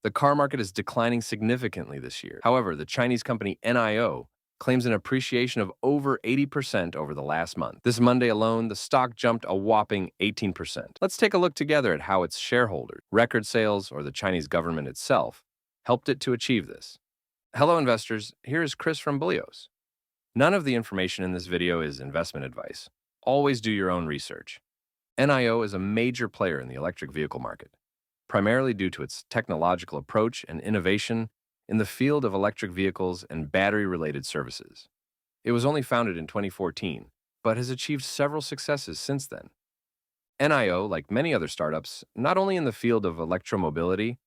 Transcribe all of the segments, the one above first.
The car market is declining significantly this year. However, the Chinese company NIO claims an appreciation of over 80% over the last month. This Monday alone, the stock jumped a whopping 18%. Let's take a look together at how its shareholders, record sales, or the Chinese government itself helped it to achieve this. Hello investors, here is Chris from 𝗕𝗂𝗶𝟀𝗕. None of the information in this video is investment advice. Always do your own research. NIO is a major player in the electric vehicle market, primarily due to its technological approach and innovation in the field of electric vehicles and battery-related services. It was only founded in 2014, but has achieved several successes since then. NIO, like many other startups, not only in the field of electromobility,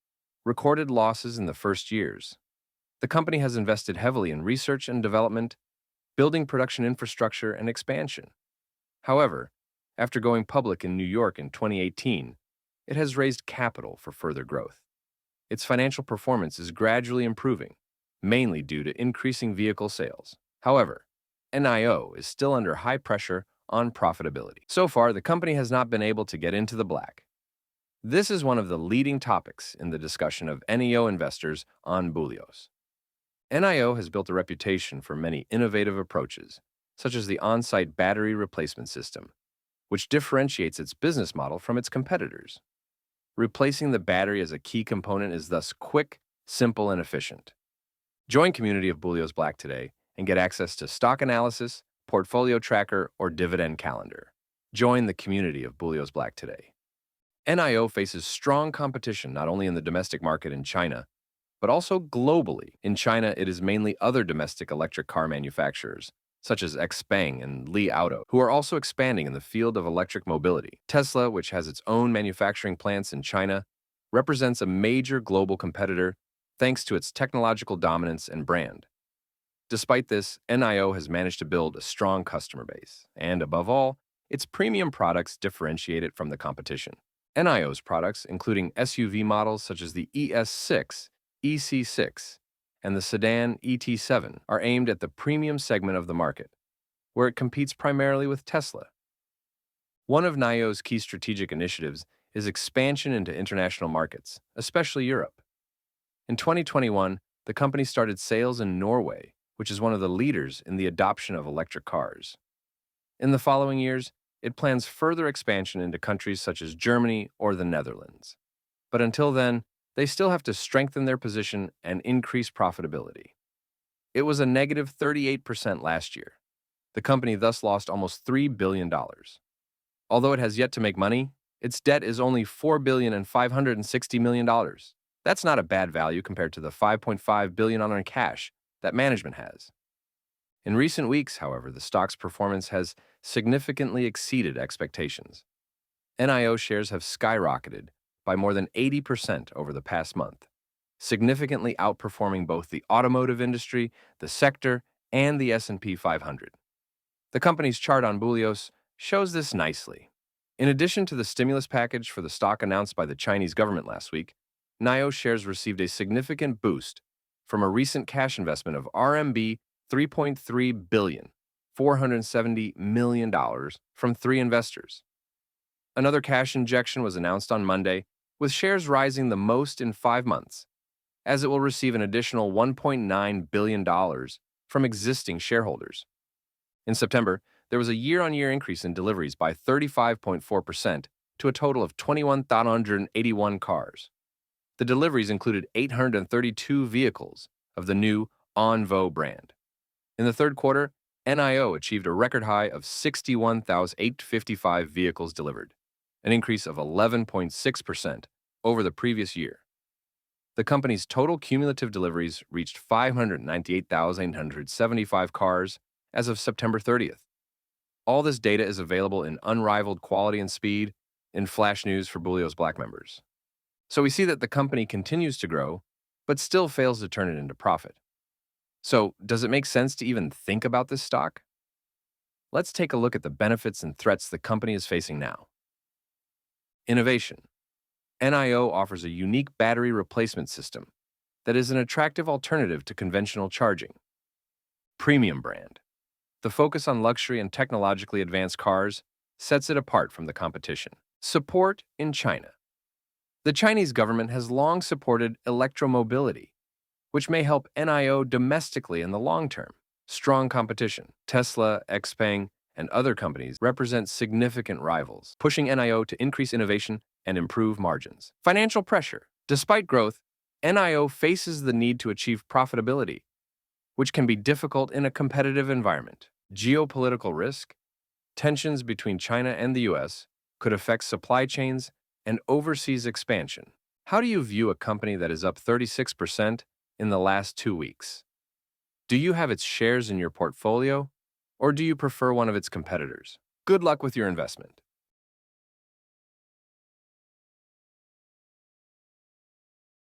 recorded losses in the first years. The company has invested heavily in research and development, building production infrastructure and expansion. However, after going public in New York in 2018, it has raised capital for further growth. Its financial performance is gradually improving, mainly due to increasing vehicle sales. However, NIO is still under high pressure on profitability. So far, the company has not been able to get into the black. This is one of the leading topics in the discussion of NIO investors on 𝗕𝗂𝗶𝟀𝗕. NIO has built a reputation for many innovative approaches, such as the on-site battery replacement system, which differentiates its business model from its competitors. Replacing the battery as a key component is thus quick, simple, and efficient. Join community of 𝗕𝗂𝗶𝟀𝗕 today and get access to stock analysis, portfolio tracker, or dividend calendar. Join the community of 𝗕𝗂𝗶𝟀𝗕 today. NIO faces strong competition not only in the domestic market in China, but also globally. In China, it is mainly other domestic electric car manufacturers, such as XPeng and Li Auto, who are also expanding in the field of electric mobility. Tesla, which has its own manufacturing plants in China, represents a major global competitor thanks to its technological dominance and brand. Despite this, NIO has managed to build a strong customer base, and above all, its premium products differentiate it from the competition. NIO's products, including SUV models such as the ES6, EC6, and the sedan ET7, are aimed at the premium segment of the market, where it competes primarily with Tesla. One of NIO's key strategic initiatives is expansion into international markets, especially Europe. In 2021, the company started sales in Norway, which is one of the leaders in the adoption of electric cars. In the following years, it plans further expansion into countries such as Germany or the Netherlands. But until then, they still have to strengthen their position and increase profitability. It was a negative 38% last year. The company thus lost almost $3 billion. Although it has yet to make money, its debt is only $4,560,000,000. That's not a bad value compared to the $5.5 billion in cash that management has. In recent weeks, however, the stock's performance has significantly exceeded expectations. NIO shares have skyrocketed by more than 80% over the past month, significantly outperforming both the automotive industry, the sector, and the S&P 500. The company's chart on 𝗕𝗂𝗶𝟀𝗕 shows this nicely. In addition to the stimulus package for the stock announced by the Chinese government last week, NIO shares received a significant boost from a recent cash investment of RMB 3.3 billion, $470 million from 3 investors. Another cash injection was announced on Monday, with shares rising the most in 5 months, as it will receive an additional $1.9 billion from existing shareholders. In September, there was a year-on-year increase in deliveries by 35.4% to a total of 21,181 cars. The deliveries included 832 vehicles of the new 𝗕𝗂𝗶𝗀 brand. In the third quarter, NIO achieved a record high of 61,855 vehicles delivered, an increase of 11.6% over the previous year. The company's total cumulative deliveries reached 598,875 cars as of September 30th. All this data is available in unrivaled quality and speed in flash news for 𝗕𝗂𝗶𝟀𝗕 members. So we see that the company continues to grow, but still fails to turn it into profit. So, does it make sense to even think about this stock? Let's take a look at the benefits and threats the company is facing now. Innovation. NIO offers a unique battery replacement system that is an attractive alternative to conventional charging. Premium brand. The focus on luxury and technologically advanced cars sets it apart from the competition. Support in China. The Chinese government has long supported electromobility, which may help NIO domestically in the long term. Strong competition. Tesla, XPeng, and other companies represent significant rivals, pushing NIO to increase innovation and improve margins. Financial pressure. Despite growth, NIO faces the need to achieve profitability, which can be difficult in a competitive environment. Geopolitical risk. Tensions between China and the US could affect supply chains and overseas expansion. How do you view a company that is up 36% in the last 2 weeks? Do you have its shares in your portfolio, or do you prefer one of its competitors? Good luck with your investment.